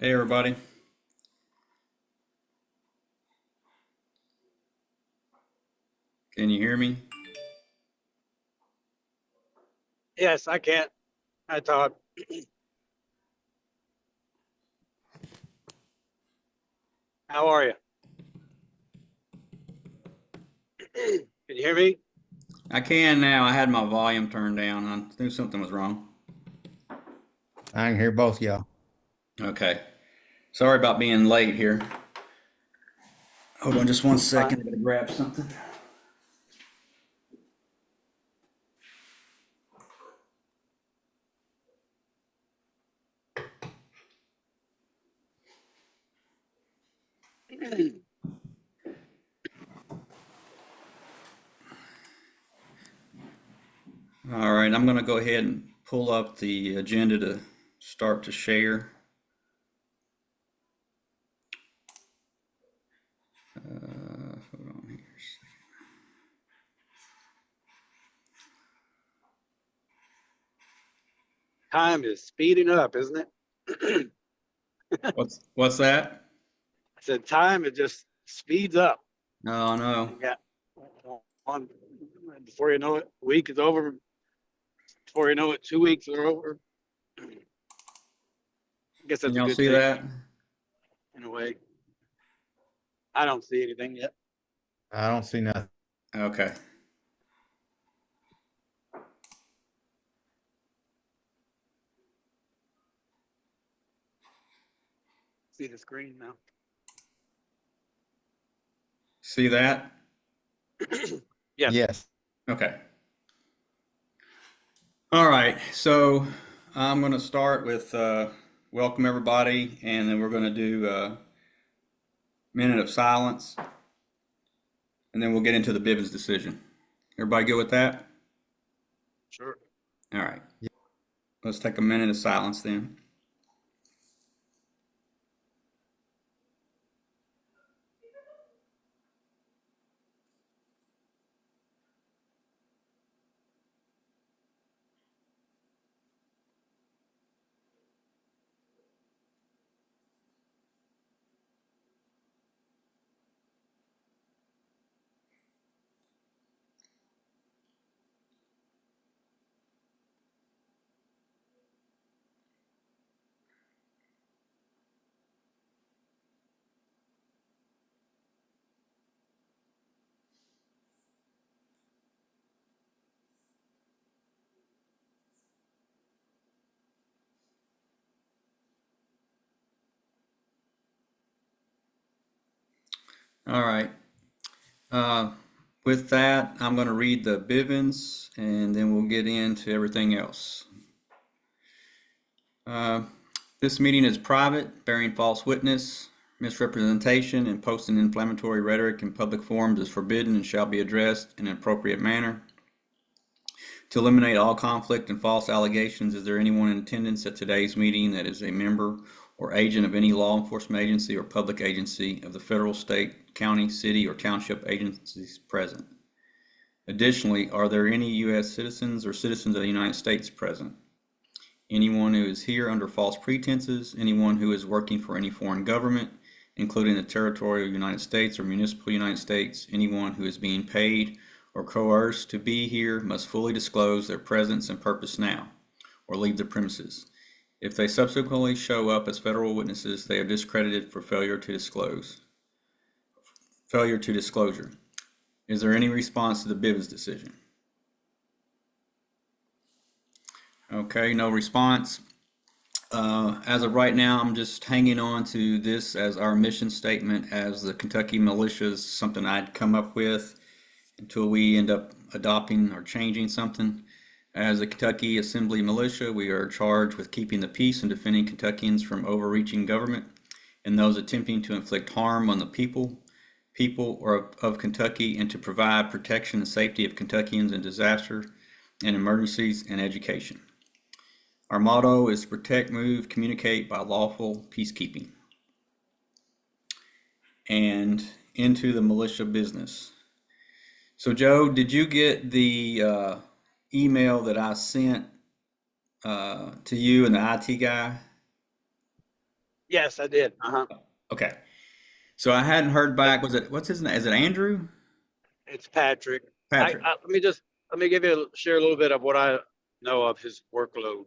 Hey everybody. Can you hear me? Yes, I can. I thought, how are you? Can you hear me? I can now. I had my volume turned down. I knew something was wrong. I can hear both y'all. Okay. Sorry about being late here. Hold on just one Fine. second. I gotta grab something. All right, I'm gonna go ahead and pull up the agenda to start to share. Hold on here. Time is speeding up, isn't it? What's that? I said time it just speeds up. Oh no. You got one before you know it, a week is over. Before you know it, 2 weeks are over. I guess Can that's a y'all good see thing that? in a way. I don't see anything yet. I don't see nothing. Okay. See the screen now. See that? Yes. Yes. Okay. All right, so I'm going to start with welcome everybody, and then we're going to do a minute of silence, and then we'll get into the Bivens decision. Everybody good with that? Sure. All right, let's take a minute of silence then. All right. Uh, with that, I'm going to read the Bivens, and then we'll get into everything else. Uh, this meeting is private. Bearing false witness, misrepresentation, and posting inflammatory rhetoric in public forums is forbidden and shall be addressed in an appropriate manner. To eliminate all conflict and false allegations, is there anyone in attendance at today's meeting that is a member or agent of any law enforcement agency or public agency of the federal, state, county, city, or township agencies present? Additionally, are there any U.S. citizens or citizens of the United States present? Anyone who is here under false pretenses, anyone who is working for any foreign government, including the territorial United States or municipal United States, anyone who is being paid or coerced to be here must fully disclose their presence and purpose now, or leave the premises. If they subsequently show up as federal witnesses, they are discredited for failure to disclosure. Is there any response to the Bivens decision? Okay, no response. As of right now, I'm just hanging on to this as our mission statement as the Kentucky Militia is something I'd come up with until we end up adopting or changing something. As the Kentucky Assembly Militia, we are charged with keeping the peace and defending Kentuckians from overreaching government and those attempting to inflict harm on the people of Kentucky, and to provide protection and safety of Kentuckians in disaster and emergencies and education. Our motto is protect, move, communicate by lawful peacekeeping. And into the militia business. So Joe, did you get the email that I sent to you and the IT guy? Yes, I did. Uh-huh. Okay. So I hadn't heard back. What's his name? Is it Andrew? It's Patrick. Patrick. Let me share a little bit of what I know of his workload.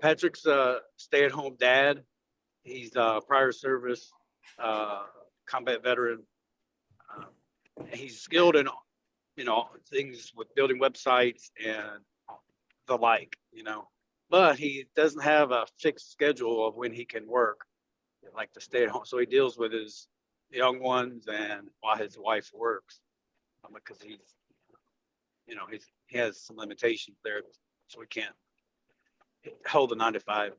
Patrick's a stay-at-home dad. He's a prior service combat veteran. He's skilled in things with building websites and the like, but he doesn't have a fixed schedule of when he can work, like to stay at home. So he deals with his young ones and while his wife works, because he has some limitations there, so he can't hold the 9 to 5.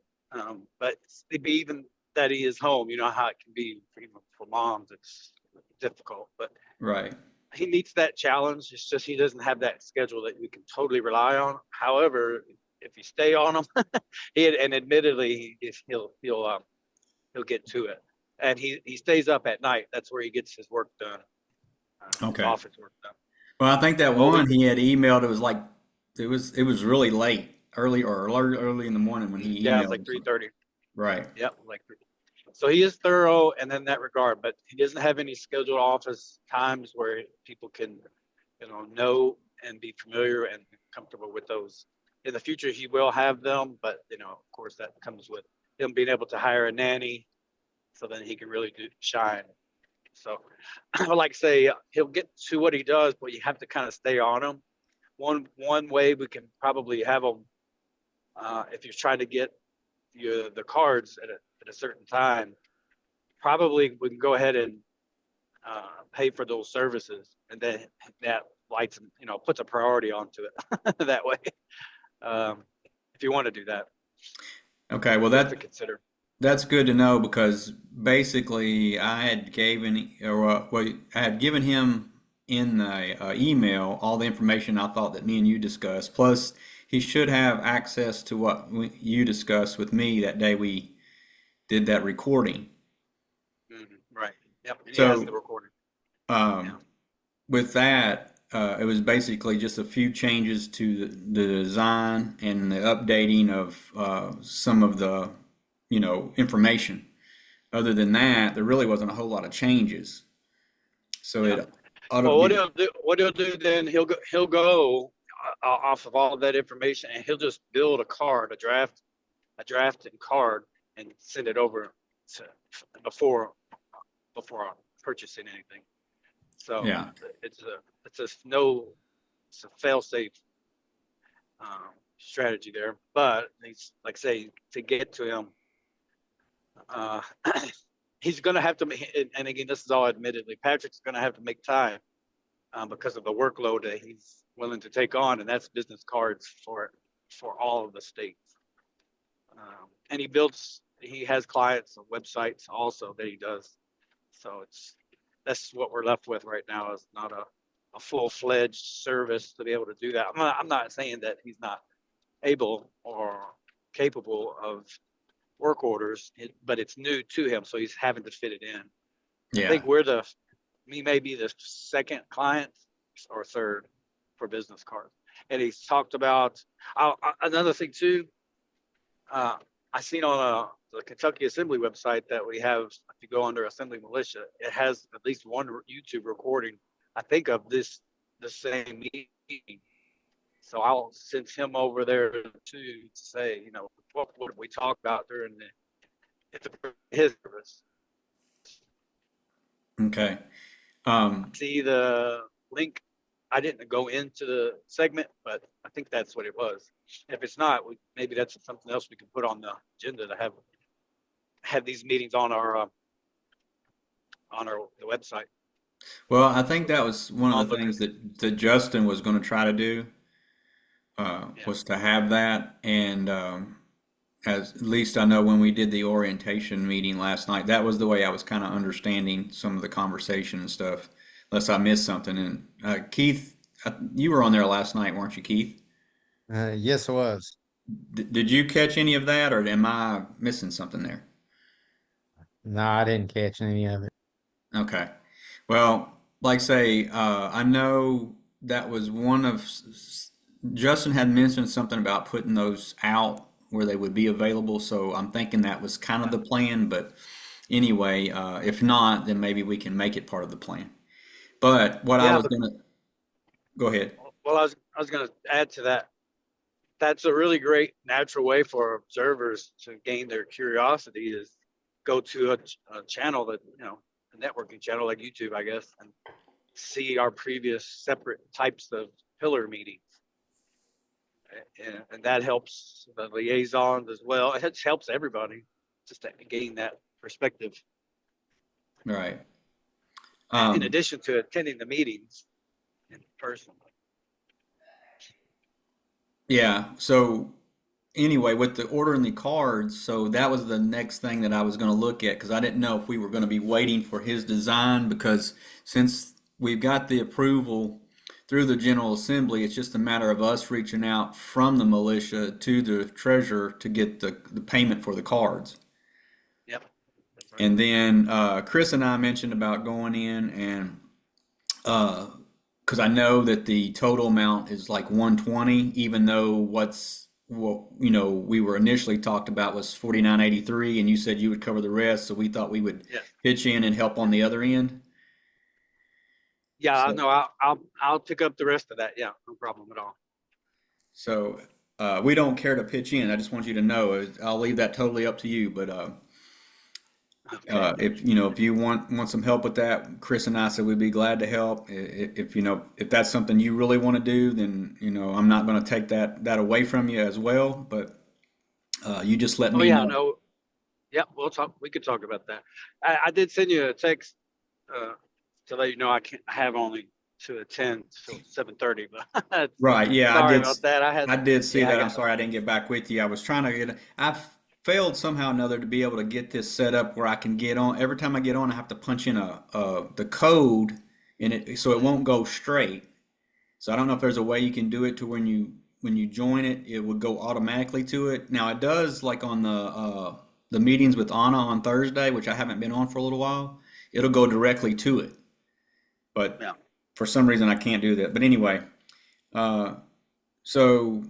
But it'd be even that he is home, you know how it can be even for moms. It's difficult, but Right. he meets that challenge. It's just he doesn't have that schedule that we can totally rely on. However, if you stay on him, and admittedly he'll get to it. And he stays up at night. That's where he gets his work done, his Okay. office work done. Well, I think that Well, one he had emailed, it was like it was really late, early in the morning when he yeah, it's emailed. like 3:30. Right. Yep, so he is thorough, and in that regard, but he doesn't have any scheduled office times where people can, know and be familiar and comfortable with those. In the future, he will have them, but of course, that comes with him being able to hire a nanny, so then he can really shine. So, I would like to say he'll get to what he does, but you have to kind of stay on him. One way we can probably have him, if you're trying to get the cards at a certain time, probably we can go ahead and pay for those services, and then that lights, puts a priority onto it that way. If you want to do that, Okay. Well, just to consider. that's good to know because basically I had I had given him in the email all the information I thought that me and you discussed. Plus, he should have access to what you discussed with me that day we did that recording. Right. Yep. And he has the So, recording. Yeah. um, with that, it was basically just a few changes to the design and the updating of some of the, information. Other than that, there really wasn't a whole lot of changes. So Yeah. it ought to Well, be, what he'll do then, he'll go off of all of that information, and he'll just build a drafting card, and send it over to before purchasing anything. So yeah, it's a it's a no it's a fail safe strategy there. But he's like say to get to him, uh, he's going to have to. And again, this is all admittedly, Patrick's going to have to make time because of the workload that he's willing to take on, and that's business cards for all of the states. And he has clients and websites also that he does. So that's what we're left with right now is not a full-fledged service to be able to do that. I'm not saying that he's not able or capable of work orders, but it's new to him, so he's having to fit it in. I yeah. think we may be the second client or third for business cards. And he's talked about another thing too. I seen on the Kentucky Assembly website that we have. If you go under Assembly Militia, it has at least one YouTube recording, I think, of the same meeting. So I'll send him over there to say, what we talked about during his service. Okay. See the link. I didn't go into the segment, but I think that's what it was. If it's not, maybe that's something else we can put on the agenda to have these meetings on the website. Well, I think that was one of the Look at things that Justin was going to try to do, yeah. was to have that. And as at least I know when we did the orientation meeting last night, that was the way I was kind of understanding some of the conversation and stuff, unless I missed something. And Keith, you were on there last night, weren't you, Keith? Yes, it was. Did you catch any of that, or am I missing something there? No, I didn't catch any of it. Okay. Well, like I say, I know that was one of Justin had mentioned something about putting those out where they would be available. So I'm thinking that was kind of the plan, but anyway, if not, then maybe we can make it part of the plan. But what I Yeah, was but gonna, go ahead. well, I was going to add to that. That's a really great natural way for observers to gain their curiosity is go to a channel that, a networking channel like YouTube, I guess, and see our previous separate types of pillar meetings. And that helps the liaisons as well. It helps everybody just to gain that perspective Right. in Um, addition to attending the meetings in person. yeah. So anyway, with the ordering the cards, so that was the next thing that I was going to look at because I didn't know if we were going to be waiting for his design because since we've got the approval through the General Assembly, it's just a matter of us reaching out from the militia to the treasurer to get the payment for the cards. Yep. That's right. And then Chris and I mentioned about going in and because I know that the total amount is like 120, even though we were initially talked about was 49.83, and you said you would cover the rest, so we thought we would Yes. pitch in and help on the other end. Yeah, So, no, I'll pick up the rest of that. Yeah, no problem at all. so we don't care to pitch in. I just want you to know. I'll leave that totally up to you, but Okay. if you want some help with that, Chris and I said we'd be glad to help. If that's something you really want to do, then I'm not going to take that away from you as well. But you just let Oh me yeah, know. no, yeah, we'll talk. We could talk about that. I did send you a text uh, to let you know I have only to attend till 7:30, but Right? Yeah, sorry about that. I did see Yeah, I that. I'm got, sorry I didn't get back with you. I was trying to I failed somehow or another to be able to get this set up where I can get on. Every time I get on, I have to punch in the code in it so it won't go straight. So I don't know if there's a way you can do it to when you join it, it would go automatically to it. Now it does like on the meetings with Anna on Thursday, which I haven't been on for a little while. It'll go directly to it, but yeah. for some reason I can't do that. But anyway, uh, so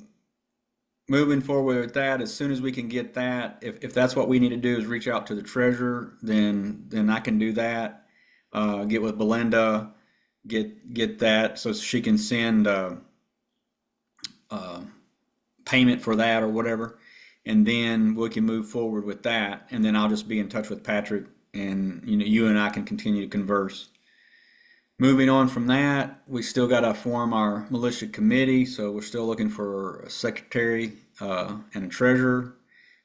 moving forward with that, as soon as we can get that, if that's what we need to do is reach out to the treasurer, then I can do that. Get with Belinda, get that so she can send uh, payment for that or whatever, and then we can move forward with that. And then I'll just be in touch with Patrick, and you and I can continue to converse. Moving on from that, we still got to form our militia committee, so we're still looking for a secretary and a treasurer.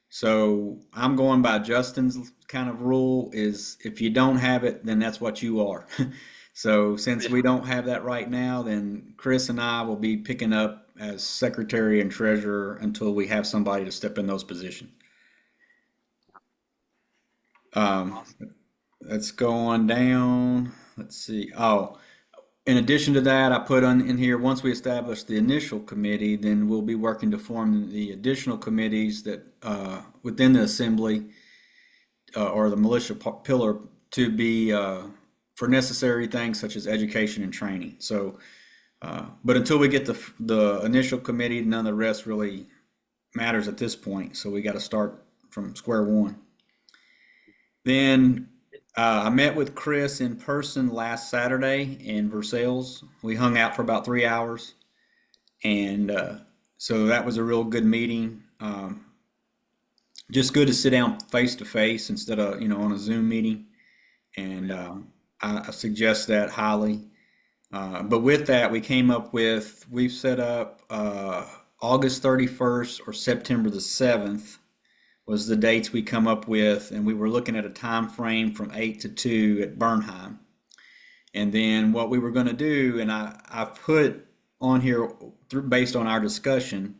So I'm going by Justin's kind of rule is if you don't have it, then that's what you are. So since Yeah. we don't have that right now, then Chris and I will be picking up as secretary and treasurer until we have somebody to step in those positions. Um, Awesome. let's go on down. Let's see. Oh, in addition to that, I put on in here, once we establish the initial committee, then we'll be working to form the additional committees that within the assembly or the militia pillar to be for necessary things such as education and training. So, but until we get the initial committee, none of the rest really matters at this point. So we got to start from square one. Then I met with Chris in person last Saturday in Versailles. We hung out for about 3 hours, and so that was a real good meeting. Just good to sit down face to face instead of on a Zoom meeting, and I suggest that highly. But with that, we've set up August 31st or September the 7th was the dates we come up with, and we were looking at a time frame from 8 to 2 at Bernheim. And then what we were going to do, and I put on here based on our discussion,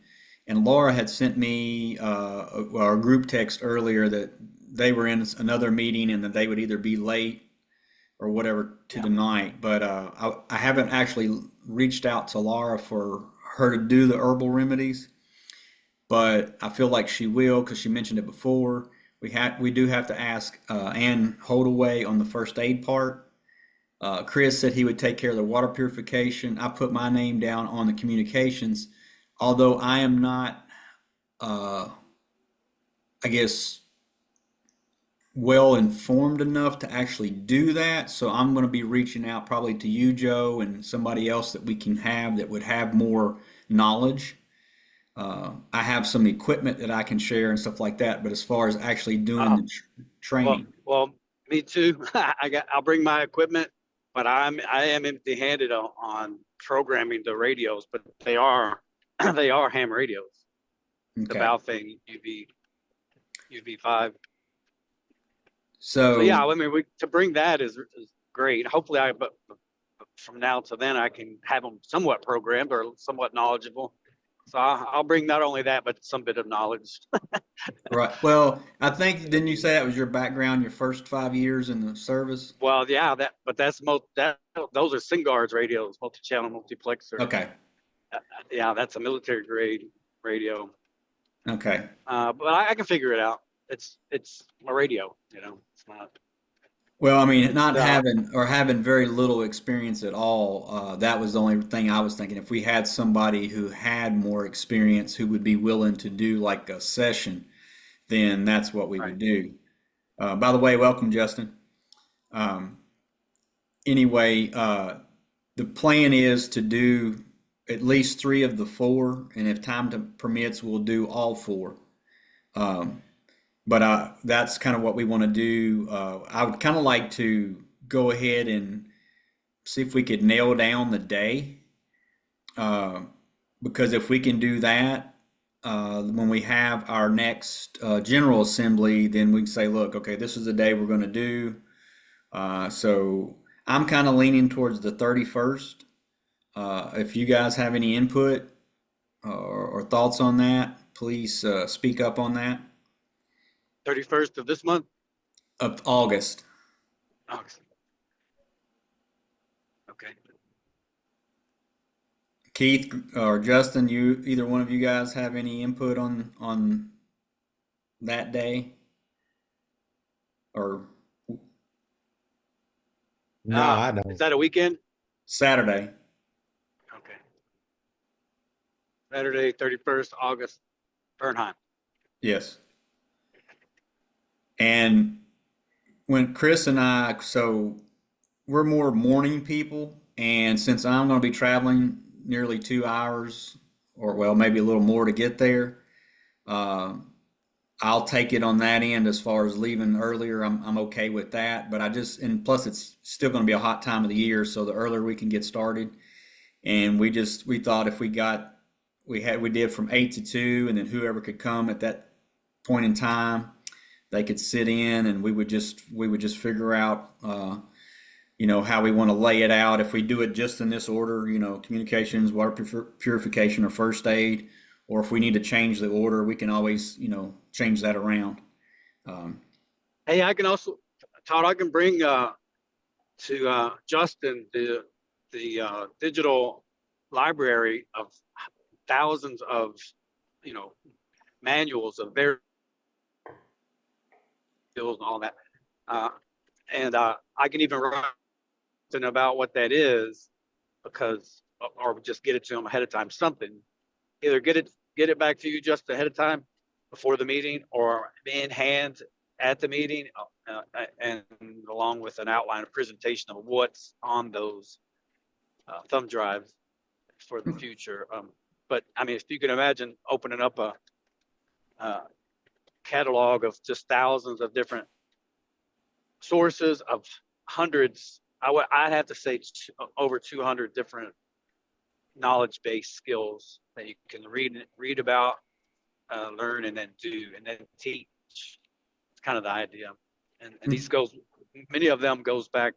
and Laura had sent me our group text earlier that they were in another meeting and that they would either be late or whatever to Yeah. the night. But I haven't actually reached out to Laura for her to do the herbal remedies, but I feel like she will because she mentioned it before. We do have to ask Ann Holdaway on the first aid part. Chris said he would take care of the water purification. I put my name down on the communications, although I am not I guess, well informed enough to actually do that. So I'm going to be reaching out probably to you, Joe, and somebody else that we can have that would have more knowledge. I have some equipment that I can share and stuff like that, but as far as actually doing Uh, the well, training, well, me too. I'll bring my equipment, but I am empty-handed on programming the radios, but they are they are ham radios. The okay. Baofeng UV5. So So, yeah, I mean, to bring that is great. Hopefully, but from now to then, I can have them somewhat programmed or somewhat knowledgeable. So I'll bring not only that, but some bit of knowledge. right. Well, I think, didn't you say that was your background, your first 5 years in the service? Well, yeah, but those are SINGARDS radios, multi-channel multiplexer. Okay. Yeah, that's a military grade radio. Okay. But I can figure it out. It's a radio, It's not. Well, I mean, It's not having or having very little experience at all, that was the only thing I was thinking. If we had somebody who had more experience who would be willing to do like a session, then that's what we Right. would do. By the way, welcome, Justin. Um, anyway, the plan is to do at least three of the four, and if permits, we'll do all four. Um, but that's kind of what we want to do. I would kind of like to go ahead and see if we could nail down the day. Uh, because if we can do that, when we have our next General Assembly, then we can say, look, okay, this is the day we're going to do. So I'm kind of leaning towards the 31st. If you guys have any input or thoughts on that, please speak up on that. 31st of this month. Of August. Oh, okay. Keith or Justin, either one of you guys have any input on that day? Or No, I Is don't. that a weekend? Saturday? Okay. Saturday, 31st August, Bernheim. Yes. And when Chris and I, so we're more morning people, and since I'm going to be traveling nearly 2 hours, or well, maybe a little more to get there, uh, I'll take it on that end as far as leaving earlier. I'm okay with that, but and plus it's still going to be a hot time of the year, so the earlier we can get started. And we thought if we did from 8 to 2, and then whoever could come at that point in time, they could sit in, and we would just figure out how we want to lay it out. If we do it just in this order, communications, water purification, or first aid, or if we need to change the order, we can always change that around. Hey, Todd, I can bring to Justin the digital library of thousands of manuals of various skills and all that, and I can even write something about what that is, or just get it to him ahead of time. Something, either get it back to you just ahead of time before the meeting, or in hand at the meeting, and along with an outline, a presentation of what's on those thumb drives for the future. But I mean, if you can imagine opening up a catalog of just thousands of different sources of hundreds, I'd have to say over 200 different knowledge-based skills that you can read about, learn, and then do, and then teach. It's kind of the idea. And many of them goes back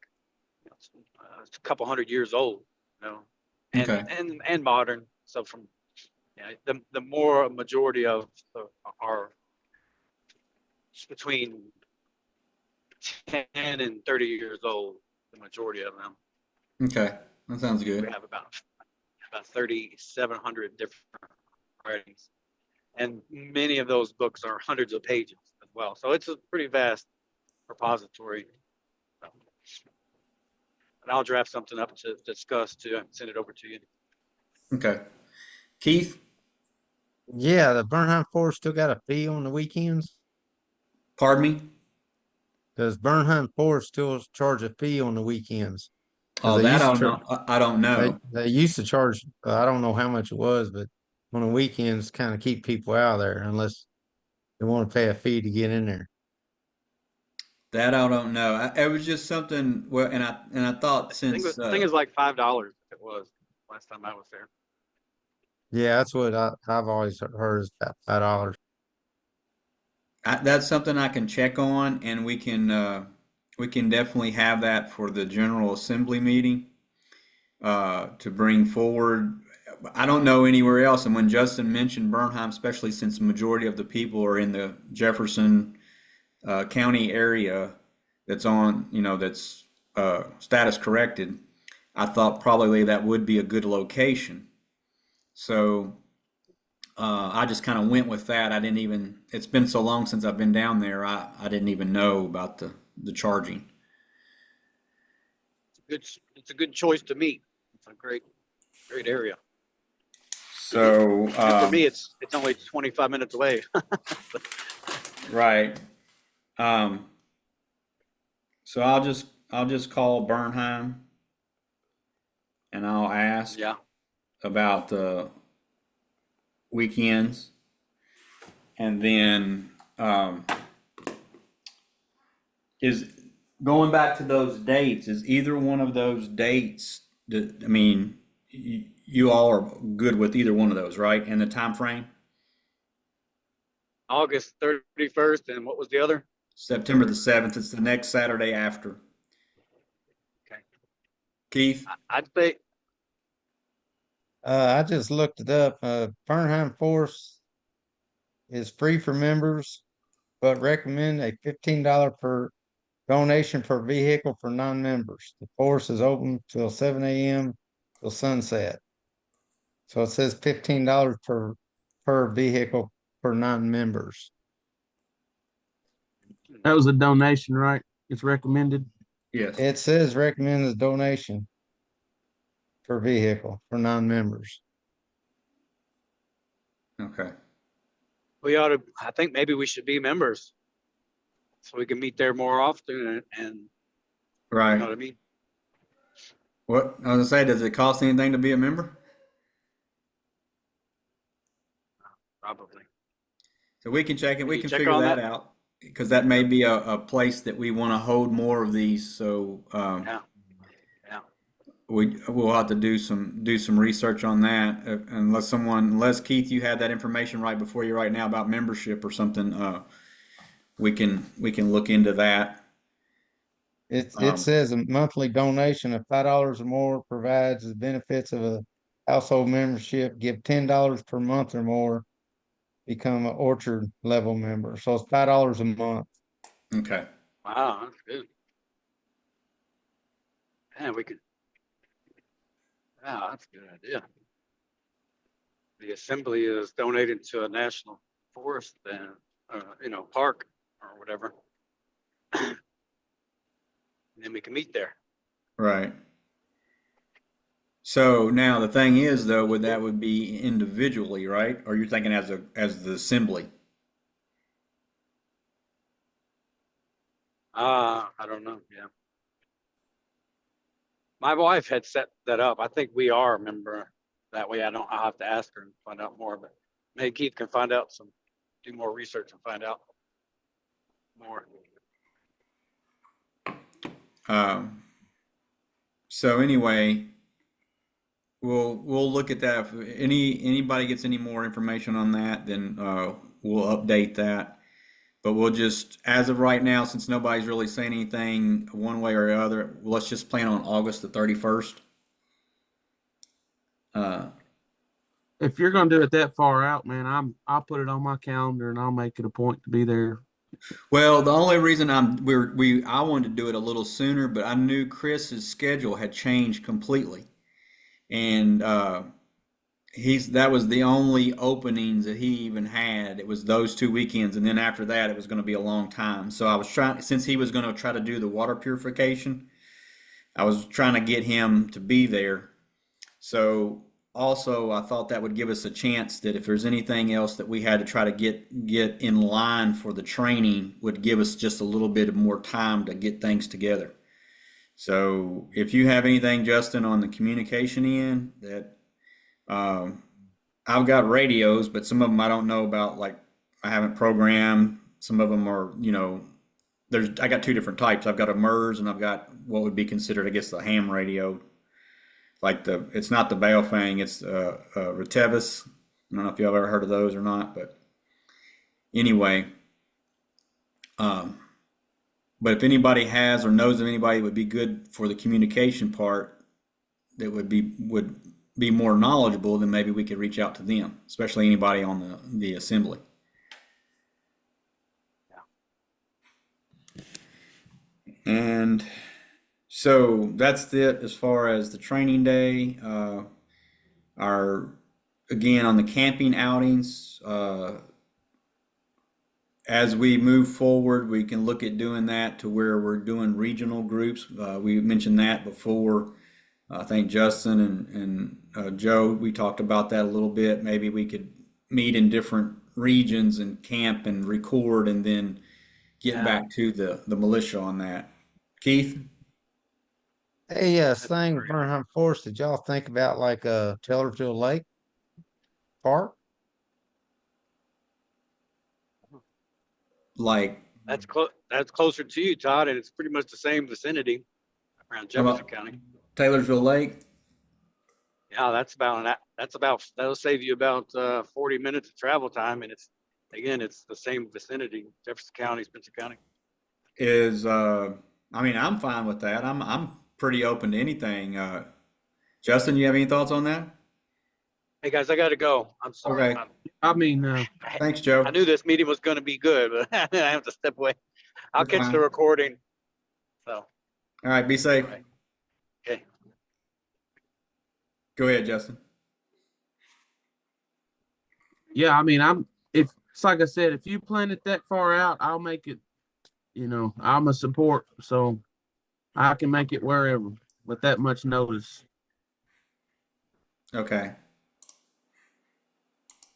a couple hundred years old, and Okay. and modern. So from the more majority of are between 10 and 30 years old. The majority of them. Okay. That sounds We good. have about 3,700 different writings, and many of those books are hundreds of pages as well. So it's a pretty vast repository. And I'll draft something up to discuss too and send it over to you. Okay. Keith? Yeah, the Bernheim Forest still got a fee on the weekends. Pardon me? Does Bernheim Forest still charge a fee on the weekends? 'Cause Oh, they that used I to don't know. I don't know. they used to charge, I don't know how much it was, but on the weekends, kind of keep people out of there unless they want to pay a fee to get in there. That I don't know. It was just something. Well, and I thought since I think it's like $5. It was last time I was there. Yeah, that's what I've always heard is about $5. that's something I can check on, and we can definitely have that for the General Assembly meeting to bring forward. I don't know anywhere else, and when Justin mentioned Bernheim, especially since the majority of the people are in the Jefferson County area, that's on, that's status corrected, I thought probably that would be a good location. So I just kind of went with that. I didn't even, it's been so long since I've been down there, I didn't even know about the charging. It's a good choice to meet. It's a great area. So, And for me, it's only 25 minutes away. right. Um, so I'll just call Bernheim and I'll ask Yeah. about the weekends. And then is going back to those dates, is either one of those dates, I mean, you all are good with either one of those, right? And the time frame? August 31st, and what was the other? September the 7th. It's the next Saturday after. Okay. Keith? I'd say I just looked it up. Bernheim Forest is free for members, but recommend a $15 per donation per vehicle for non-members. The forest is open till 7 a.m. till sunset. So it says $15 per vehicle for non-members. That was a donation, right? It's recommended. Yes. It says recommend a donation per vehicle for non-members. Okay. we ought to. I think maybe we should be members, so we can meet there more often. And you Right. know what I mean. What I was gonna say, does it cost anything to be a member? Probably. So we can check it. Can We you can check figure on that that? out because that may be a place that we want to hold more of these. So Yeah. Yeah. we'll have to do some research on that. Unless Keith, you had that information right before you right now about membership or something, we can look into that. It says a monthly donation of $5 or more provides the benefits of a household membership. Give $10 per month or more, become an orchard level member. So it's $5 a month. Okay. Wow, that's good. Man, we could. Wow, that's a good idea. The assembly is donated to a national forest and park or whatever. And then we can meet there. Right. So now the thing is though, would be individually, right? Or you're thinking as the assembly? I don't know. Yeah. My wife had set that up. I think we are a member. That way I'll have to ask her and find out more, but maybe Keith can find out do more research and find out more. Um, so anyway, we'll look at that. If anybody gets any more information on that, then we'll update that. But we'll just, as of right now, since nobody's really saying anything one way or the other, let's just plan on August the 31st. If you're gonna do it that far out, man, I'll put it on my calendar and I'll make it a point to be there. Well, the only reason I wanted to do it a little sooner, but I knew Chris's schedule had changed completely, and that was the only openings that he even had. It was those 2 weekends, and then after that, it was going to be a long time. So I was trying, since he was going to try to do the water purification, I was trying to get him to be there. So also, I thought that would give us a chance that if there's anything else that we had to try to get in line for the training, would give us just a little bit more time to get things together. So if you have anything, Justin, on the communication end, that I've got radios, but some of them I don't know about. Like I haven't programmed. Some of them are, I got two different types. I've got a MERS and I've got what would be considered, I guess, the ham radio. Like it's not the Baofeng, it's Retevis. I don't know if y'all ever heard of those or not, but anyway. But if anybody has or knows of anybody that would be good for the communication part, that would be more knowledgeable, then maybe we could reach out to them, especially anybody on the assembly. And so that's it as far as the training day. Again, on the camping outings, as we move forward, we can look at doing that to where we're doing regional groups. We mentioned that before. I think Justin and Joe, we talked about that a little bit. Maybe we could meet in different regions and camp and record and then get back to the militia on that. Keith? Hey, staying with Burnham Forest, did y'all think about like Taylorsville Lake Park? Like, That's closer to you, Todd, and it's pretty much the same vicinity around Jefferson County. Taylorsville Lake? Yeah, that'll save you about 40 minutes of travel time, and it's the same vicinity, Jefferson County, Spencer County. I'm fine with that. I'm pretty open to anything. Justin, you have any thoughts on that? Hey guys, I gotta go. I'm sorry. Okay. Thanks, Joe. I knew this meeting was going to be good, but I have to step away. I'll You're catch fine. the recording. So, All right, be safe. all right. Okay. Go ahead, Justin. Yeah, if it's like I said, if you plan it that far out, I'll make it, I'm a support, so I can make it wherever with that much notice. Okay.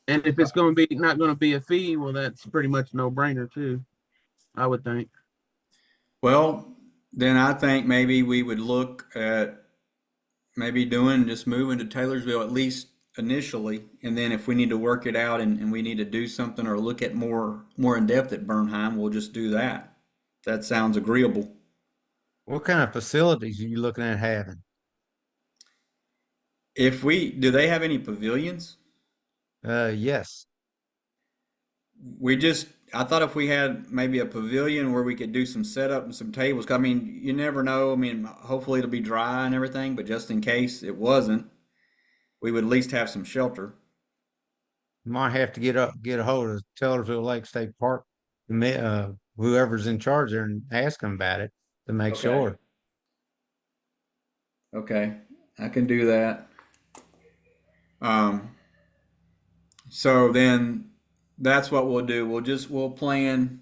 And if it's going to be not going to be a fee, well, that's pretty much no brainer too, I would think. Well, then I think maybe we would look at maybe just moving to Taylorsville at least initially, and then if we need to work it out and we need to do something or look at more in depth at Bernheim, we'll just do that. That sounds agreeable. What kind of facilities are you looking at having? Do they have any pavilions? Yes. I thought if we had maybe a pavilion where we could do some setup and some tables. I mean, you never know. I mean, hopefully it'll be dry and everything, but just in case it wasn't, we would at least have some shelter. Might have to get a hold of Taylorsville Lake State Park, whoever's in charge there, and ask them about it to make Okay. sure. Okay, I can do that. So then that's what we'll do. We'll plan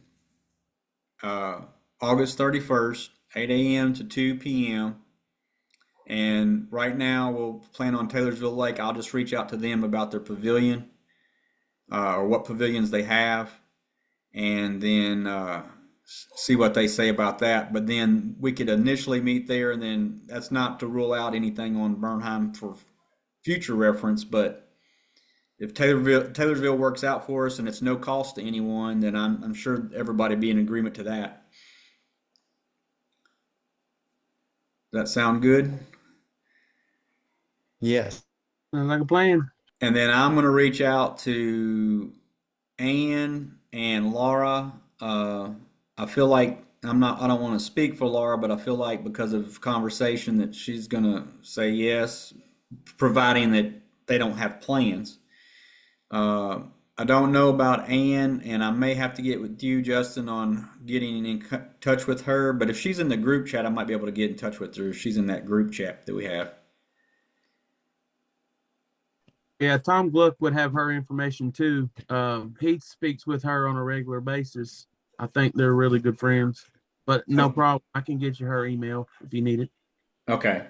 August 31st, 8 a.m. to 2 p.m. And right now we'll plan on Taylorsville Lake. I'll just reach out to them about their pavilion or what pavilions they have, and then see what they say about that. But then we could initially meet there, and then that's not to rule out anything on Bernheim for future reference. But if Taylorsville works out for us and it's no cost to anyone, then I'm sure everybody be in agreement to that. Does that sound good? Yes. Sounds like a plan. And then I'm going to reach out to Ann and Laura. I feel like I don't want to speak for Laura, but I feel like because of conversation that she's going to say yes, providing that they don't have plans. I don't know about Ann, and I may have to get with you, Justin, on getting in touch with her. But if she's in the group chat, I might be able to get in touch with her if she's in that group chat that we have. Yeah, Tom Gluck would have her information too. He speaks with her on a regular basis. I think they're really good friends. But no problem. I can get you her email if you need it. Okay.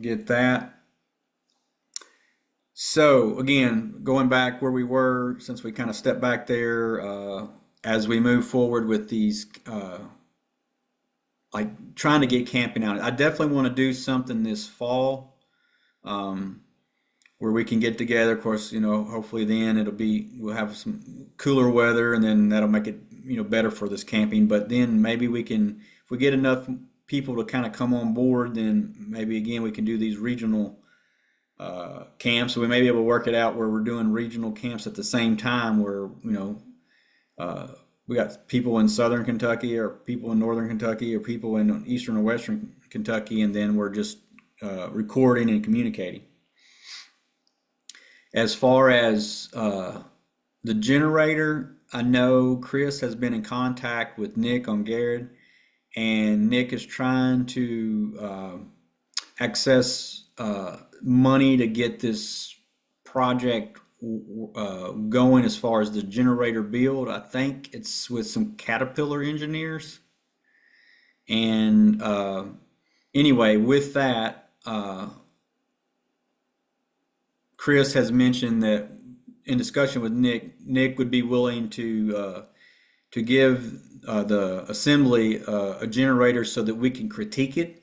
Get that. So again, going back where we were, since we kind of stepped back there, as we move forward with these, like trying to get camping out, I definitely want to do something this fall, um, where we can get together. Of course, hopefully then we'll have some cooler weather, and then that'll make it, better for this camping. But then maybe if we get enough people to kind of come on board, then maybe again we can do these regional camps. So we may be able to work it out where we're doing regional camps at the same time, where uh, we got people in southern Kentucky, or people in northern Kentucky, or people in eastern or western Kentucky, and then we're just recording and communicating. As far as the generator, I know Chris has been in contact with Nick on Garrett, and Nick is trying to access money to get this project going as far as the generator build. I think it's with some Caterpillar engineers. And anyway, with that, Chris has mentioned that in discussion with Nick would be willing to give the assembly a generator so that we can critique it,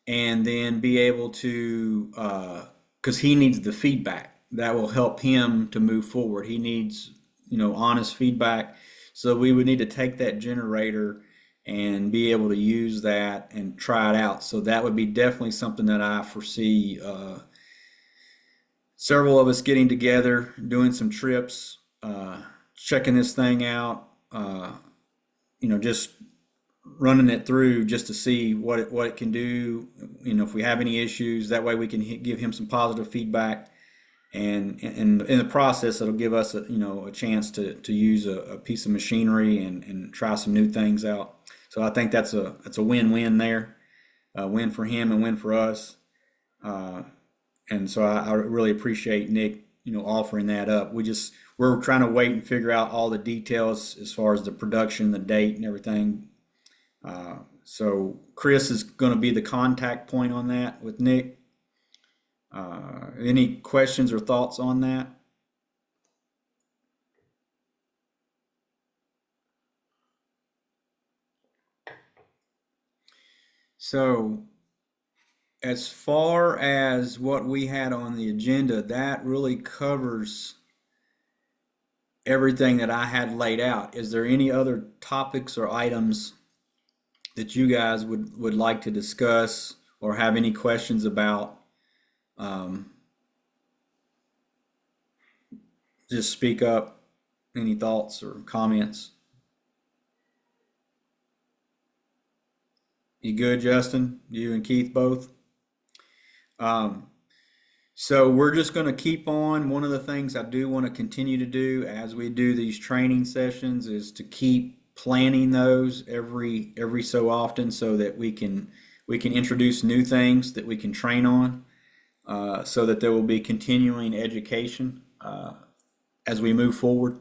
and then be able to, because he needs the feedback that will help him to move forward. He needs, honest feedback. So we would need to take that generator and be able to use that and try it out. So that would be definitely something that I foresee several of us getting together, doing some trips, checking this thing out, just running it through just to see what it can do. If we have any issues, that way we can give him some positive feedback, and in the process, it'll give us a chance to use a piece of machinery and try some new things out. So I think that's a win-win there, a win for him and win for us. And so I really appreciate Nick, offering that up. We're trying to wait and figure out all the details as far as the production, the date, and everything. So Chris is going to be the contact point on that with Nick. Any questions or thoughts on that? So as far as what we had on the agenda, that really covers everything that I had laid out. Is there any other topics or items that you guys would like to discuss or have any questions about? Just speak up. Any thoughts or comments? You good, Justin? You and Keith both? So we're just going to keep on. One of the things I do want to continue to do as we do these training sessions is to keep planning those every so often, so that we can introduce new things that we can train on, so that there will be continuing education as we move forward.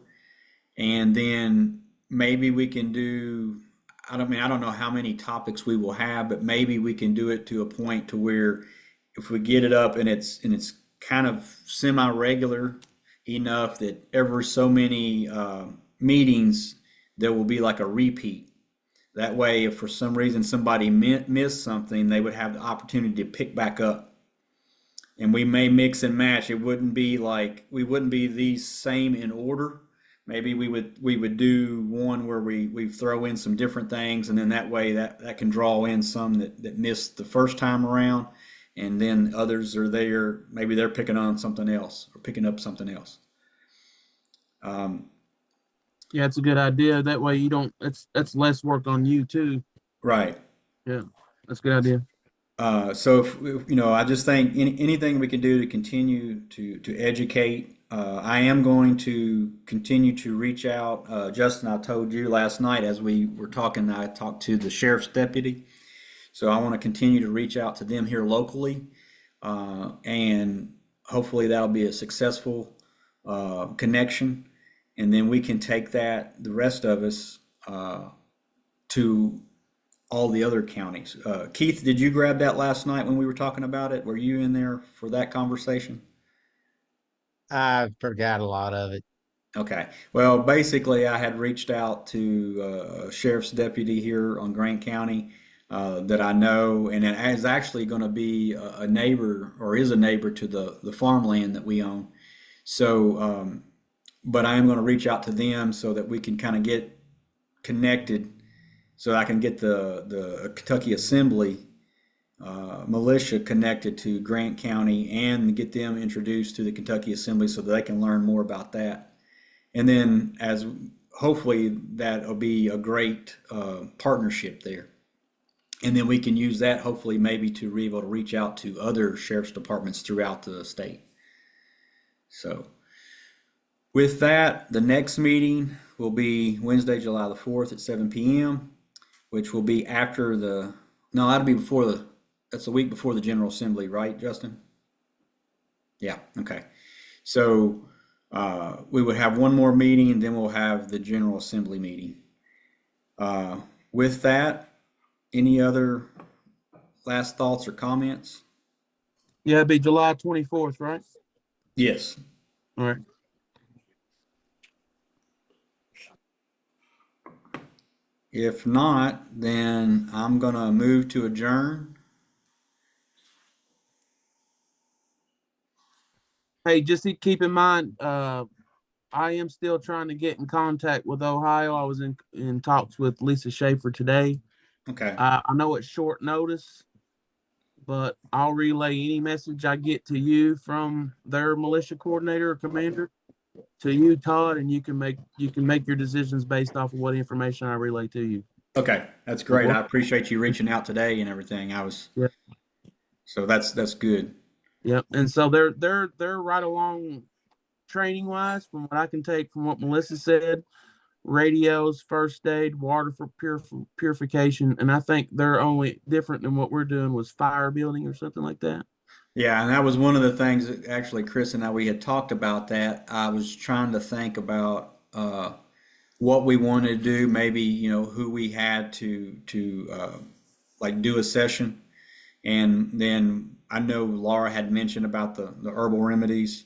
And then maybe we can do, I don't know how many topics we will have, but maybe we can do it to a point to where if we get it up and it's kind of semi-regular enough that every so many meetings there will be like a repeat. That way, if for some reason somebody missed something, they would have the opportunity to pick back up. And we may mix and match. It wouldn't be like, we wouldn't be these same in order. Maybe we would do one where we throw in some different things, and then that way that can draw in some that missed the first time around, and then others are there. Maybe they're picking on something else or picking up something else. Yeah, it's a good idea. That way you don't. That's less work on you too. Right. Yeah, that's a good idea. So if, I just think anything we can do to continue to educate. I am going to continue to reach out. Justin, I told you last night as we were talking, I talked to the sheriff's deputy. So I want to continue to reach out to them here locally, and hopefully that'll be a successful connection. And then we can take that, the rest of us, to all the other counties. Keith, did you grab that last night when we were talking about it? Were you in there for that conversation? I forgot a lot of it. Okay. Well, basically, I had reached out to a sheriff's deputy here on Grant County that I know, and it is actually going to be a neighbor or is a neighbor to the farmland that we own. So, but I am going to reach out to them so that we can kind of get connected, so I can get the Kentucky Assembly Militia connected to Grant County and get them introduced to the Kentucky Assembly so that they can learn more about that. And then, as hopefully that'll be a great partnership there. And then we can use that hopefully maybe to be able to reach out to other sheriff's departments throughout the state. So with that, the next meeting will be Wednesday, July the 4th at 7 p.m., which will be after the, no, that'll be before the, that's the week before the General Assembly, right, Justin? Yeah, okay. So we would have one more meeting, and then we'll have the General Assembly meeting. With that, any other last thoughts or comments? Yeah, it'd be July 24th, right? Yes. All right. If not, then I'm gonna move to adjourn. Hey, just keep in mind, I am still trying to get in contact with Ohio. I was in talks with Lisa Schaefer today. Okay. I know it's short notice, but I'll relay any message I get to you from their militia coordinator or commander to you, Todd, and you can make your decisions based off of what information I relay to you. Okay, that's great. I appreciate you reaching out today and everything. Yeah. So that's good. Yep. And so they're right along training wise from what I can take from what Melissa said. Radios, first aid, water for purification, and I think they're only different than what we're doing was fire building or something like that. Yeah, and that was one of the things that actually Chris and I we had talked about that. I was trying to think about what we wanted to do, maybe, who we had to like do a session. And then I know Laura had mentioned about the herbal remedies.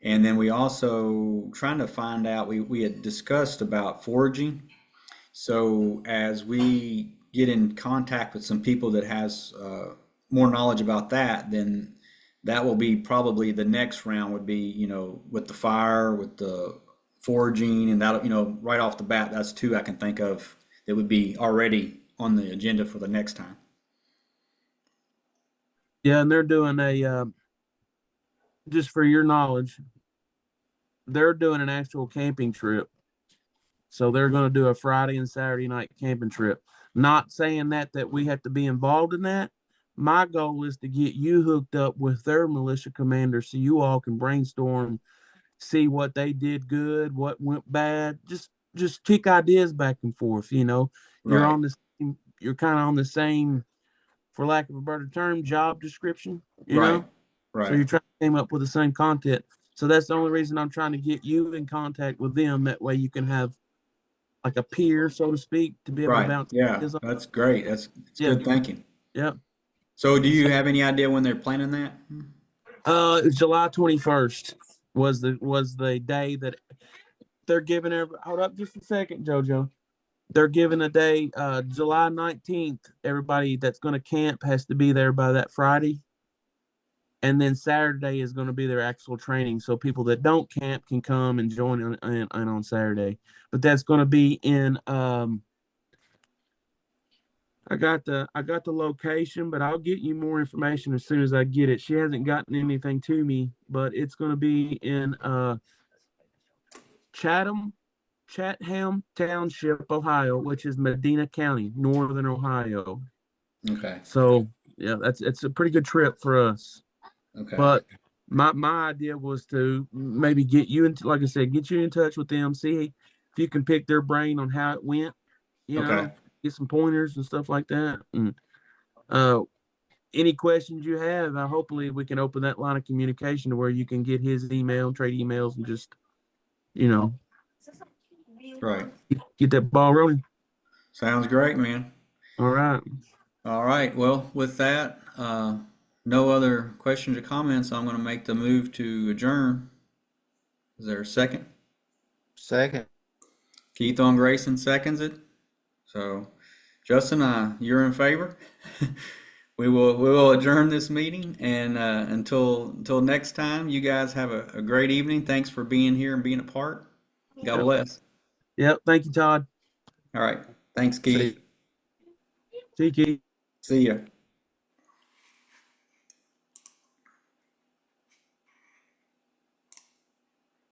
And then we also trying to find out, we had discussed about foraging. So as we get in contact with some people that has more knowledge about that, then that will be probably the next round would be, with the fire, with the foraging, and that, right off the bat, that's two I can think of that would be already on the agenda for the next time. Yeah, and they're doing just for your knowledge, they're doing an actual camping trip. So they're going to do a Friday and Saturday night camping trip. Not saying that we have to be involved in that. My goal is to get you hooked up with their militia commander so you all can brainstorm, see what they did good, what went bad. Just kick ideas back and forth. You're Right. on the same, you're kind of on the same, for lack of a better term, job description. You Right. know, Right. so you're trying to come up with the same content. So that's the only reason I'm trying to get you in contact with them. That way you can have like a peer, so to speak, to be able to Right. bounce Yeah, ideas off. that's great. That's Yeah. good thinking. Yeah. So do you have any idea when they're planning that? July 21st was the day that they're giving hold up just a second, JoJo. They're giving a day, July 19th. Everybody that's going to camp has to be there by that Friday. And then Saturday is going to be their actual training. So people that don't camp can come and join on Saturday. But that's going to be in, I got the location, but I'll get you more information as soon as I get it. She hasn't gotten anything to me, but it's going to be in Chatham Township, Ohio, which is Medina County, Northern Ohio. Okay. So yeah, it's a pretty good trip for us. Okay. But my idea was to maybe get you into, like I said, get you in touch with them, see if you can pick their brain on how it went, Okay. get some pointers and stuff like that. And any questions you have, hopefully we can open that line of communication to where you can get his email, trade emails, and just, Right. get that ball rolling. Sounds great, man. All right. All right, well, with that, no other questions or comments, I'm gonna make the move to adjourn. Is there a second? Second. Keith on Grayson seconds it. So, Justin, you're in favor? We will adjourn this meeting, and until next time, you guys have a great evening. Thanks for being here and being a part. God Yep. bless. Yep. Thank you, Todd. All right, thanks, See Keith. See you, Keith. See ya.